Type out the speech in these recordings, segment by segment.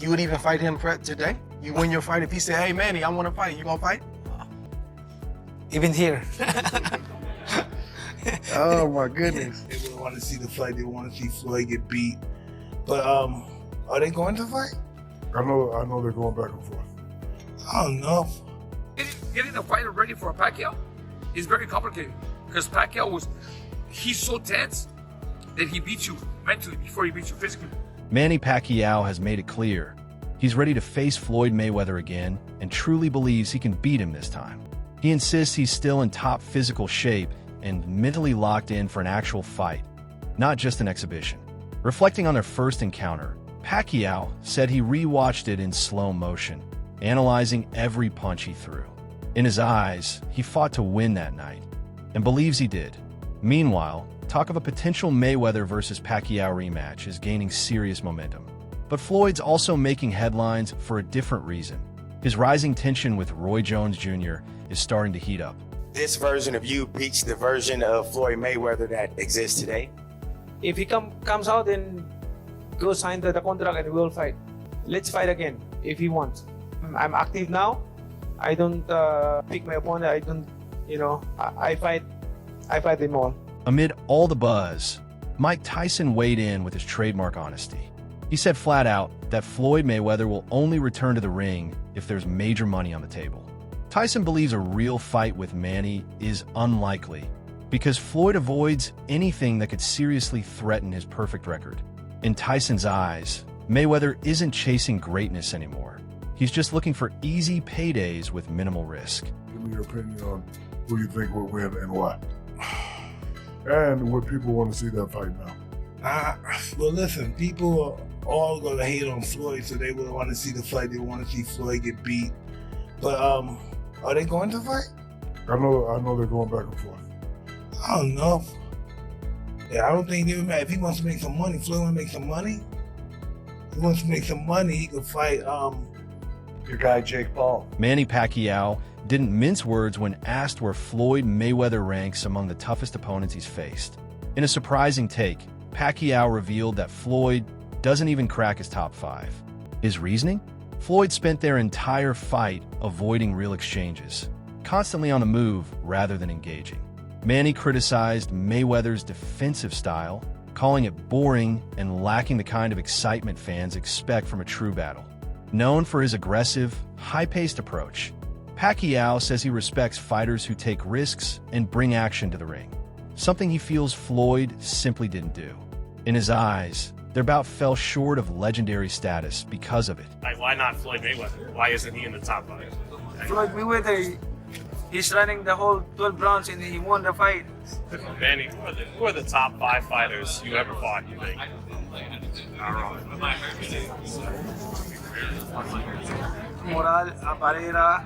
You would even fight him today? You win your fight if he said, hey, Manny, I want to fight. You going to fight? Even here. Oh, my goodness. They would want to see the fight. They want to see Floyd get beat. But are they going to fight? I know they're going back and forth. I don't know. Getting a fighter ready for a Pacquiao is very complicated because Pacquiao he's so tense that he beats you mentally before he beats you physically. Manny Pacquiao has made it clear he's ready to face Floyd Mayweather again and truly believes he can beat him this time. He insists he's still in top physical shape and mentally locked in for an actual fight, not just an exhibition. Reflecting on their first encounter, Pacquiao said he rewatched it in slow motion, analyzing every punch he threw. In his eyes, he fought to win that night, and believes he did. Meanwhile, talk of a potential Mayweather versus Pacquiao rematch is gaining serious momentum. But Floyd's also making headlines for a different reason. His rising tension with Roy Jones Jr. is starting to heat up. This version of you beats the version of Floyd Mayweather that exists today? If he comes out and go sign the contract and we'll fight. Let's fight again if he wants. I'm active now. I don't pick my opponent. I don't, I fight them all. Amid all the buzz, Mike Tyson weighed in with his trademark honesty. He said flat out that Floyd Mayweather will only return to the ring if there's major money on the table. Tyson believes a real fight with Manny is unlikely because Floyd avoids anything that could seriously threaten his perfect record. In Tyson's eyes, Mayweather isn't chasing greatness anymore. He's just looking for easy paydays with minimal risk. Give me your opinion on who you think will win and why. And what people want to see that fight now. Well, listen, people are all going to hate on Floyd, so they will want to see the fight. They want to see Floyd get beat. But are they going to fight? I know they're going back and forth. I don't know. Yeah, I don't think they would matter. If he wants to make some money, Floyd wants to make some money. If he wants to make some money, he could fight Your guy, Jake Paul. Manny Pacquiao didn't mince words when asked where Floyd Mayweather ranks among the toughest opponents he's faced. In a surprising take, Pacquiao revealed that Floyd doesn't even crack his top 5. His reasoning? Floyd spent their entire fight avoiding real exchanges, constantly on the move rather than engaging. Manny criticized Mayweather's defensive style, calling it boring and lacking the kind of excitement fans expect from a true battle. Known for his aggressive, high-paced approach, Pacquiao says he respects fighters who take risks and bring action to the ring, something he feels Floyd simply didn't do. In his eyes, their bout fell short of legendary status because of it. Why not Floyd Mayweather? Why isn't he in the top 5? Floyd Mayweather, he's running the whole 12 rounds and he won the fight. Manny, who are the top 5 fighters you ever fought, you think? Barrera,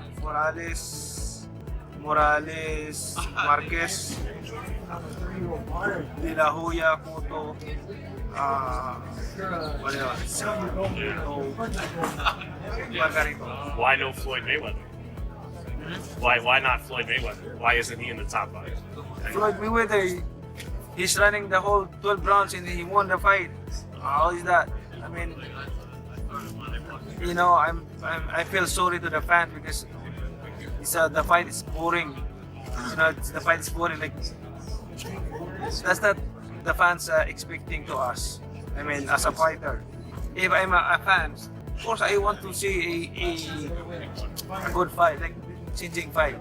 Morales, Marquez, De La Hoya, Cotto, what else? Margarito. Why no Floyd Mayweather? Why not Floyd Mayweather? Why isn't he in the top 5? Floyd Mayweather, he's running the whole 12 rounds and he won the fight. How is that? I mean, I feel sorry to the fans because the fight is boring. The fight is boring. Like that's not the fans expecting to us. I mean, as a fighter, if I'm a fan, of course I want to see a good fight, like changing fight,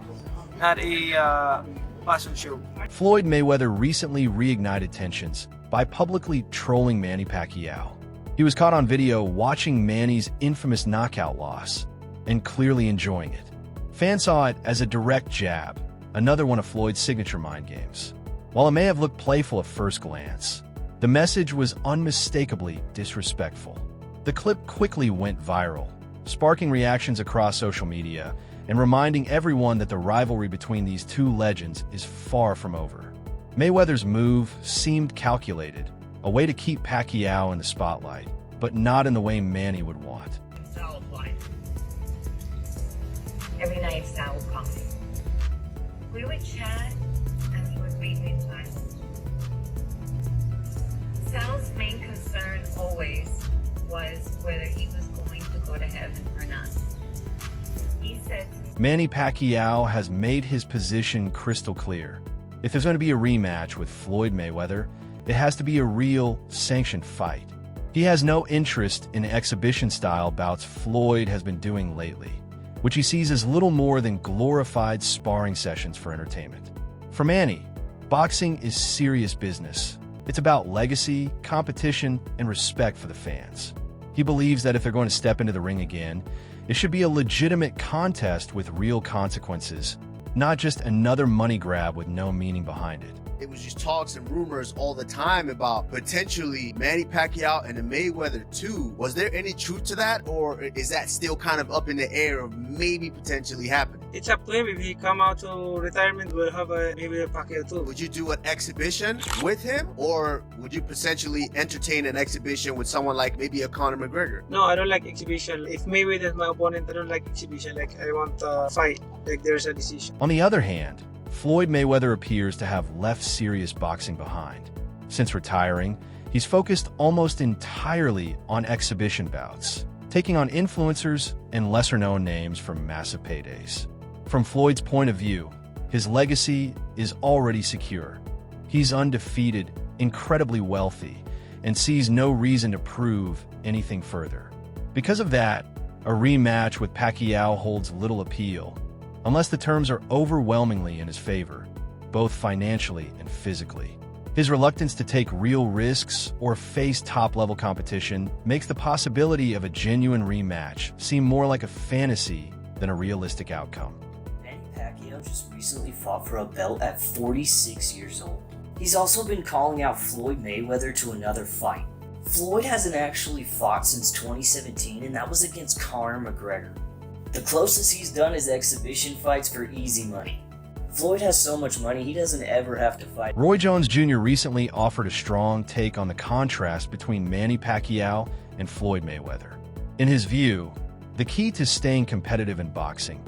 not a fashion show. Floyd Mayweather recently reignited tensions by publicly trolling Manny Pacquiao. He was caught on video watching Manny's infamous knockout loss and clearly enjoying it. Fans saw it as a direct jab, another one of Floyd's signature mind games. While it may have looked playful at first glance, the message was unmistakably disrespectful. The clip quickly went viral, sparking reactions across social media and reminding everyone that the rivalry between these two legends is far from over. Mayweather's move seemed calculated, a way to keep Pacquiao in the spotlight, but not in the way Manny would want. Every night Sal would call me. We would chat and he would read me time. Sal's main concern always was whether he was going Manny Pacquiao has made his position crystal clear. If there's going to be a rematch with Floyd Mayweather, it has to be a real, sanctioned fight. He has no interest in exhibition-style bouts Floyd has been doing lately, which he sees as little more than glorified sparring sessions for entertainment. For Manny, boxing is serious business. It's about legacy, competition, and respect for the fans. He believes that if they're going to step into the ring again, it should be a legitimate contest with real consequences, not just another money grab with no meaning behind it. It was just talks and rumors all the time about potentially Manny Pacquiao and the Mayweather 2. Was there any truth to that, or is that still kind of up in the air of maybe potentially happening? It's up to him. If he come out to retirement, we'll have a Mayweather Pacquiao too. Would you do an exhibition with him, or would you potentially entertain an exhibition with someone like maybe a Conor McGregor? No, I don't like exhibition. If Mayweather is my opponent, I don't like exhibition. Like, I want a fight. Like, there's a decision. On the other hand, Floyd Mayweather appears to have left serious boxing behind. Since retiring, he's focused almost entirely on exhibition bouts, taking on influencers and lesser-known names for massive paydays. From Floyd's point of view, his legacy is already secure. He's undefeated, incredibly wealthy, and sees no reason to prove anything further. Because of that, a rematch with Pacquiao holds little appeal, unless the terms are overwhelmingly in his favor, both financially and physically. His reluctance to take real risks or face top-level competition makes the possibility of a genuine rematch seem more like a fantasy than a realistic outcome. Manny Pacquiao just recently fought for a belt at 46 years old. He's also been calling out Floyd Mayweather to another fight. Floyd hasn't actually fought since 2017, and that was against Conor McGregor. The closest he's done is exhibition fights for easy money. Floyd has so much money, he doesn't ever have to fight. Roy Jones Jr. recently offered a strong take on the contrast between Manny Pacquiao and Floyd Mayweather. In his view, the key to staying competitive in boxing,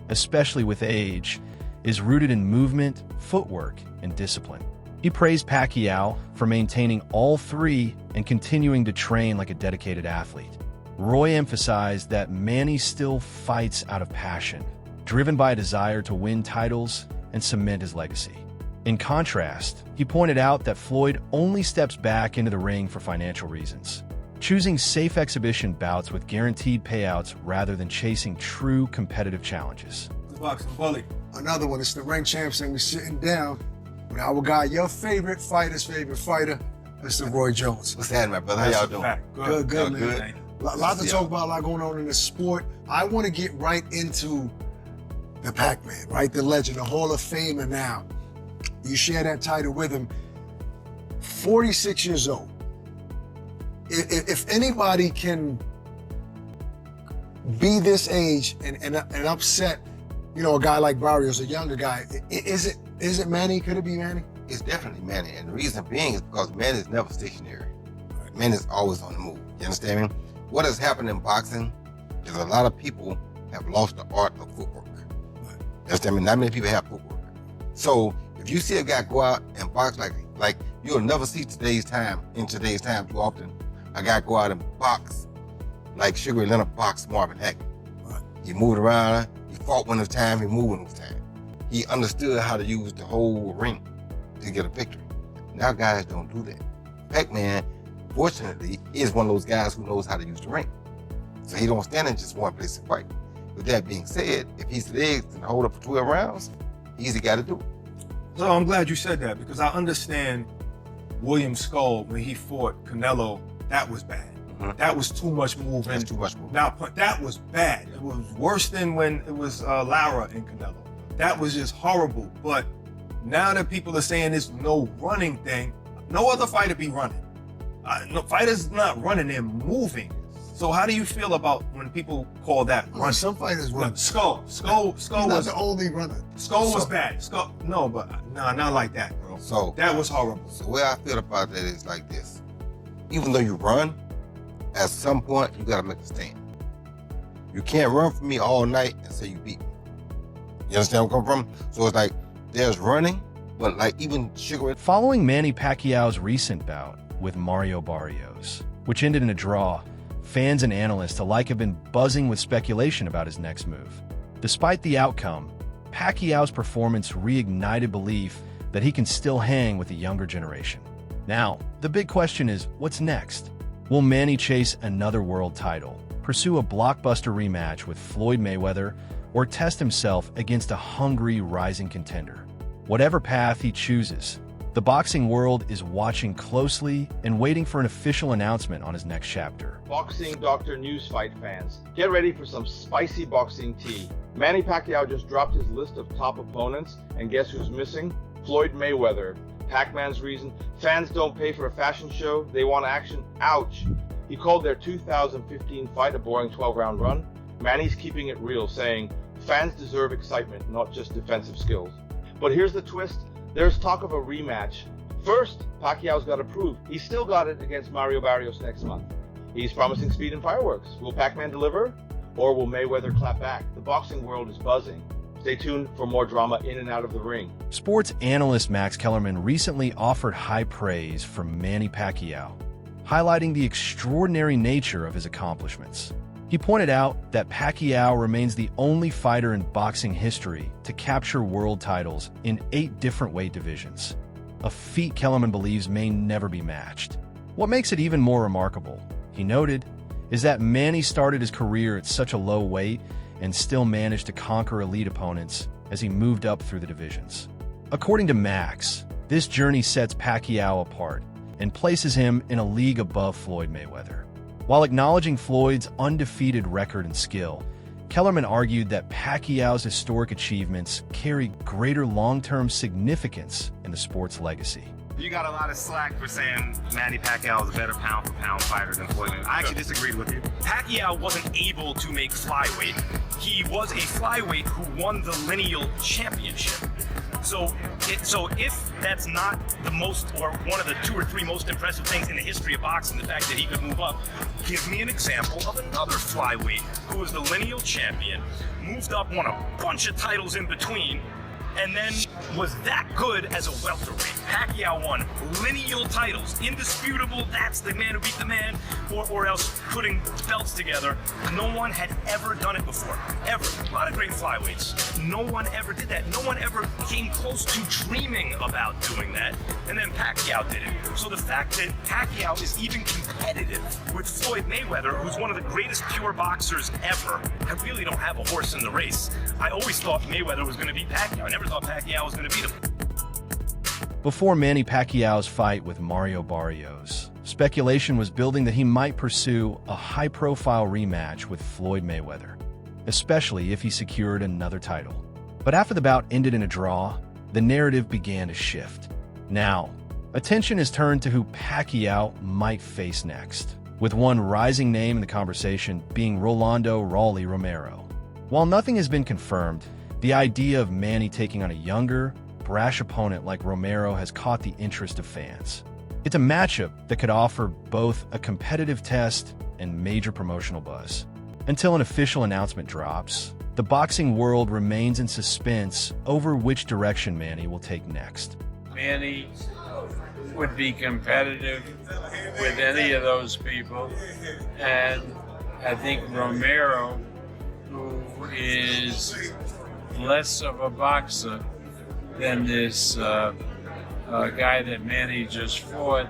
especially with age, is rooted in movement, footwork, and discipline. He praised Pacquiao for maintaining all three and continuing to train like a dedicated athlete. Roy emphasized that Manny still fights out of passion, driven by a desire to win titles and cement his legacy. In contrast, he pointed out that Floyd only steps back into the ring for financial reasons, choosing safe exhibition bouts with guaranteed payouts rather than chasing true competitive challenges. Boxing bully. Another one, it's the ring champs, and we're sitting down with our guy, your favorite fighter's favorite fighter, Mr. Roy Jones. What's happening, my brother? How y'all doing? Good, man. Good. A lot to talk about, a lot going on in the sport. I want to get right into the Pac-Man, right? The legend, the Hall of Famer now. You share that title with him. 46 years old. If anybody can be this age and upset, you know, a guy like Barrios, a younger guy, is it Manny? Could it be Manny? It's definitely Manny, and the reason being is because Manny is never stationary. Manny is always on the move. You understand me? What has happened in boxing is a lot of people have lost the art of footwork. You understand me? Not many people have footwork. So if you see a guy go out and box like you'll never see in today's time too often, a guy go out and box like Sugar Ray Leonard boxed Marvin Hagler. He moved around, he fought when it was time, he moved when it was time. He understood how to use the whole ring to get a victory. Now guys don't do that. Pac-Man, fortunately, is one of those guys who knows how to use the ring. So he don't stand in just one place to fight. With that being said, if he's legs and hold up for 12 rounds, he's the guy to do it. So I'm glad you said that, because I understand William Skull, when he fought Canelo, that was bad. That was too much movement. That's too much movement. Now, that was bad. It was worse than when it was Lara and Canelo. That was just horrible. But now that people are saying this no running thing, no other fighter be running. No, fighters not running, they're moving. So how do you feel about when people call that running? Some fighters run. Skull He's was not the only runner. Skull was bad. Not like that, bro. So that was horrible. So the way I feel about that is like this. Even though you run, at some point you gotta make a stand. You can't run from me all night and say you beat me. You understand where I'm coming from? So it's like there's running, but like even Sugar. Following Manny Pacquiao's recent bout with Mario Barrios, which ended in a draw, fans and analysts alike have been buzzing with speculation about his next move. Despite the outcome, Pacquiao's performance reignited belief that he can still hang with the younger generation. Now, the big question is, what's next? Will Manny chase another world title, pursue a blockbuster rematch with Floyd Mayweather, or test himself against a hungry, rising contender? Whatever path he chooses, the boxing world is watching closely and waiting for an official announcement on his next chapter. Boxing Dr. News fight fans, get ready for some spicy boxing tea. Manny Pacquiao just dropped his list of top opponents, and guess who's missing? Floyd Mayweather. Pac-Man's reason, fans don't pay for a fashion show, they want action. Ouch. He called their 2015 fight a boring 12-round run. Manny's keeping it real, saying, fans deserve excitement, not just defensive skills. But here's the twist. There's talk of a rematch. First, Pacquiao's got to prove he's still got it against Mario Barrios next month. He's promising speed and fireworks. Will Pac-Man deliver? Or will Mayweather clap back? The boxing world is buzzing. Stay tuned for more drama in and out of the ring. Sports analyst Max Kellerman recently offered high praise for Manny Pacquiao, highlighting the extraordinary nature of his accomplishments. He pointed out that Pacquiao remains the only fighter in boxing history to capture world titles in 8 different weight divisions, a feat Kellerman believes may never be matched. What makes it even more remarkable, he noted, is that Manny started his career at such a low weight and still managed to conquer elite opponents as he moved up through the divisions. According to Max, this journey sets Pacquiao apart and places him in a league above Floyd Mayweather. While acknowledging Floyd's undefeated record and skill, Kellerman argued that Pacquiao's historic achievements carry greater long-term significance in the sport's legacy. You got a lot of slack for saying Manny Pacquiao is a better pound-for-pound fighter than Floyd Mayweather. I actually disagreed with you. Pacquiao wasn't able to make flyweight. He was a flyweight who won the lineal championship. So if that's not the most, or one of the 2 or 3 most impressive things in the history of boxing, the fact that he could move up, give me an example of another flyweight who was the lineal champion, moved up, won a bunch of titles in between, and then was that good as a welterweight. Pacquiao won lineal titles, indisputable, that's the man who beat the man, or else putting belts together. No one had ever done it before, ever. A lot of great flyweights. No one ever did that. No one ever came close to dreaming about doing that, and then Pacquiao did it. So the fact that Pacquiao is even competitive with Floyd Mayweather, who's one of the greatest pure boxers ever, I really don't have a horse in the race. I always thought Mayweather was going to beat Pacquiao. I never thought Pacquiao was going to beat him. Before Manny Pacquiao's fight with Mario Barrios, speculation was building that he might pursue a high-profile rematch with Floyd Mayweather, especially if he secured another title. But after the bout ended in a draw, the narrative began to shift. Now, attention is turned to who Pacquiao might face next, with one rising name in the conversation being Rolando "Rolly" Romero. While nothing has been confirmed, the idea of Manny taking on a younger, brash opponent like Romero has caught the interest of fans. It's a matchup that could offer both a competitive test and major promotional buzz. Until an official announcement drops, the boxing world remains in suspense over which direction Manny will take next. Manny would be competitive with any of those people, and I think Romero, who is less of a boxer than this guy that Manny just fought,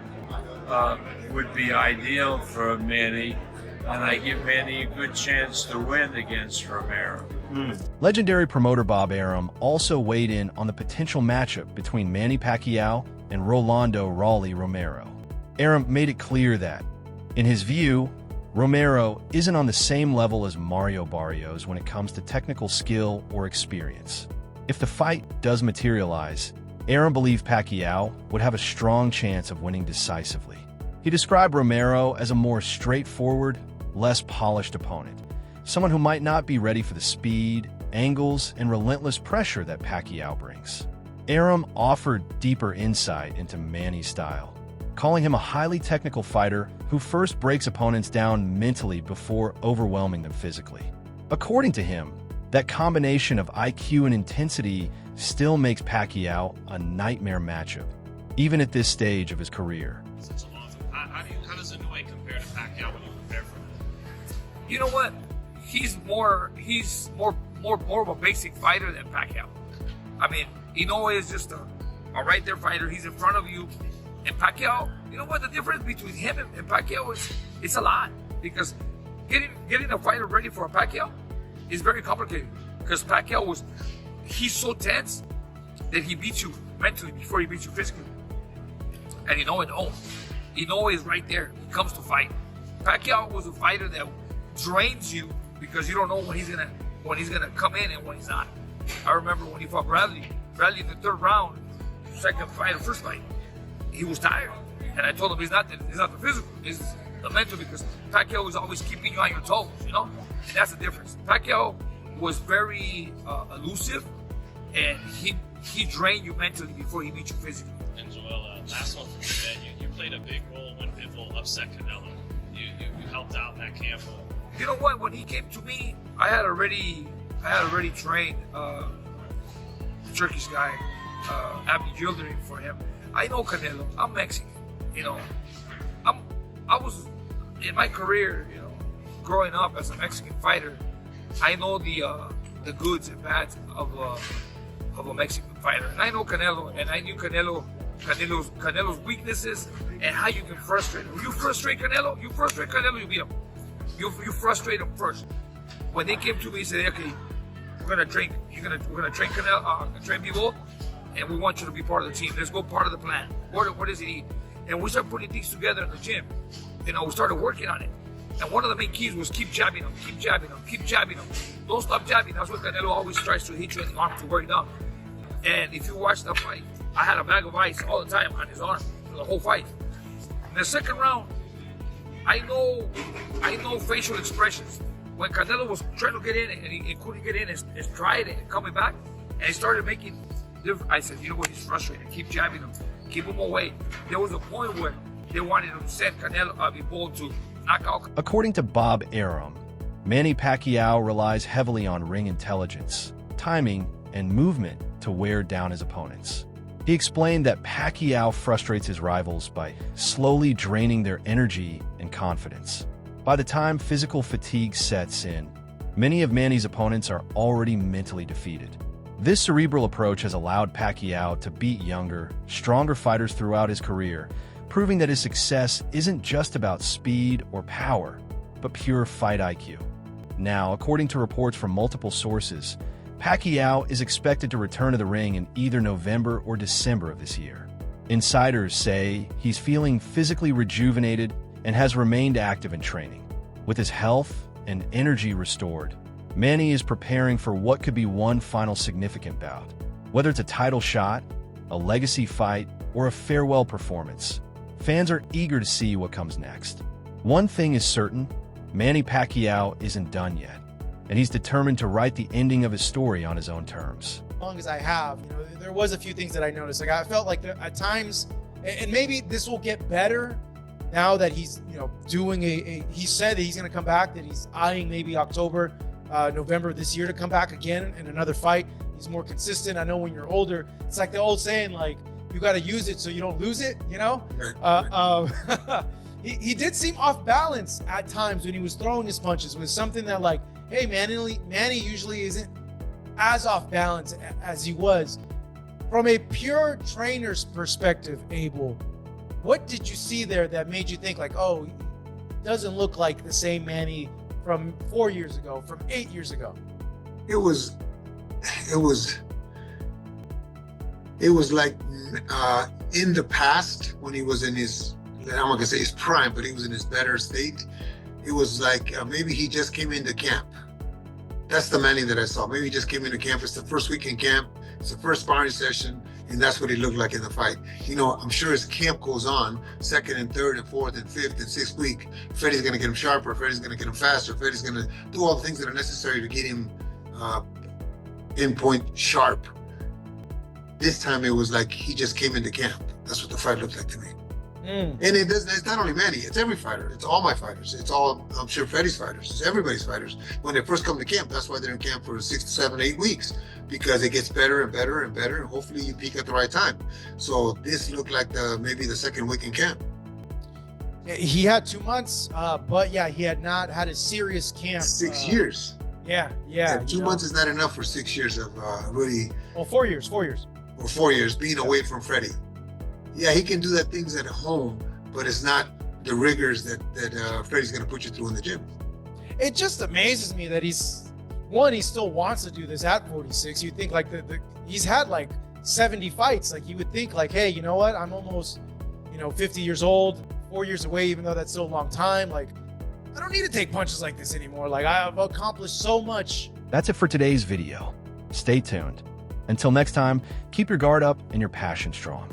would be ideal for Manny, and I give Manny a good chance to win against Romero. Legendary promoter Bob Arum also weighed in on the potential matchup between Manny Pacquiao and Rolando "Rolly" Romero. Arum made it clear that, in his view, Romero isn't on the same level as Mario Barrios when it comes to technical skill or experience. If the fight does materialize, Arum believed Pacquiao would have a strong chance of winning decisively. He described Romero as a more straightforward, less polished opponent, someone who might not be ready for the speed, angles, and relentless pressure that Pacquiao brings. Arum offered deeper insight into Manny's style, calling him a highly technical fighter who first breaks opponents down mentally before overwhelming them physically. According to him, that combination of IQ and intensity still makes Pacquiao a nightmare matchup, even at this stage of his career. How does Inoue compare to Pacquiao when you compare for him? You know what? He's more more of a basic fighter than Pacquiao. I mean, Inoue is just a right there fighter. He's in front of you. And Pacquiao, you know what the difference between him and Pacquiao is? It's a lot, because getting a fighter ready for a Pacquiao is very complicated, because Pacquiao he's so tense that he beats you mentally before he beats you physically. And Inoue is right there. He comes to fight. Pacquiao was a fighter that drains you because you don't know when he's gonna come in and when he's not. I remember when he fought Bradley in the third round, first fight, he was tired. And I told him it's not the physical, it's the mental, because Pacquiao was always keeping you on your toes, you know? And that's the difference. Pacquiao was very elusive, and he drained you mentally before he beat you physically. And Joel, last one for you, you played a big role when Pitbull upset Canelo. You helped out in that camp. You know what? When he came to me, I had already trained the Turkish guy, Abdi Gildering, for him. I know Canelo. I'm Mexican. You know, I was in my career. You know, growing up as a Mexican fighter, I know the goods and bads of a Mexican fighter, and I know Canelo, and I knew Canelo's weaknesses and how you can frustrate him. You frustrate Canelo, you beat him. You frustrate him first. When they came to me, they said, "Okay, we're gonna train Canelo, train people, and we want you to be part of the team. Let's go part of the plan. What does he need?" And we started putting things together in the gym. You know, we started working on it. And one of the main keys was keep jabbing him, keep jabbing him, keep jabbing him. Don't stop jabbing. That's what Canelo always tries to hit you in the arm to wear you down. And if you watch the fight, I had a bag of ice all the time on his arm for the whole fight. In the second round, I know facial expressions. When Canelo was trying to get in and he couldn't get in, his stride and coming back, and he started making different. I said, you know what, he's frustrated. Keep jabbing him, keep him away. There was a point where they wanted to send Canelo Bivol to knock out. According to Bob Arum, Manny Pacquiao relies heavily on ring intelligence, timing, and movement to wear down his opponents. He explained that Pacquiao frustrates his rivals by slowly draining their energy and confidence. By the time physical fatigue sets in, many of Manny's opponents are already mentally defeated. This cerebral approach has allowed Pacquiao to beat younger, stronger fighters throughout his career, proving that his success isn't just about speed or power, but pure fight IQ. Now, according to reports from multiple sources, Pacquiao is expected to return to the ring in either November or December of this year. Insiders say he's feeling physically rejuvenated and has remained active in training. With his health and energy restored, Manny is preparing for what could be one final significant bout. Whether it's a title shot, a legacy fight, or a farewell performance, fans are eager to see what comes next. One thing is certain, Manny Pacquiao isn't done yet, and he's determined to write the ending of his story on his own terms. As long as I have, you know, there was a few things that I noticed. Like I felt like at times, and maybe this will get better now that he's, you know, doing he said that he's going to come back, that he's eyeing maybe October, November this year to come back again in another fight. He's more consistent. I know when you're older, it's like the old saying, like, you got to use it so you don't lose it, you know? He did seem off balance at times when he was throwing his punches. It was something that, like, hey, Manny usually isn't as off balance as he was. From a pure trainer's perspective, Abel, what did you see there that made you think, like, oh, he doesn't look like the same Manny from 4 years ago, from 8 years ago? It was like in the past when he was in his, I'm not gonna say his prime, but he was in his better state. It was like maybe he just came into camp. That's the Manny that I saw. Maybe he just came into camp. It's the first week in camp. It's the first sparring session, and that's what he looked like in the fight. You know, I'm sure as camp goes on, second and third and fourth and fifth and sixth week, Freddie's gonna get him sharper. Freddie's gonna get him faster. Freddie's gonna do all the things that are necessary to get him in-point sharp. This time it was like he just came into camp. That's what the fight looked like to me. And it's not only Manny, it's every fighter. It's all my fighters. It's all, I'm sure, Freddie's fighters. It's everybody's fighters. When they first come to camp, that's why they're in camp for 6 to 7, 8 weeks, because it gets better and better and better, and hopefully you peak at the right time. So this looked like maybe the second week in camp. He had 2 months, but yeah, he had not had a serious camp. 6 years. Yeah. And 2 months is not enough for 6 years of really. Well, 4 years. Or 4 years being away from Freddie. Yeah, he can do that things at home, but it's not the rigors that Freddie's going to put you through in the gym. It just amazes me that he still wants to do this at 46. You'd think like he's had like 70 fights. Like you would think like, hey, you know what? I'm almost, 50 years old, 4 years away, even though that's still a long time. Like, I don't need to take punches like this anymore. Like I've accomplished so much. That's it for today's video. Stay tuned. Until next time, keep your guard up and your passion strong.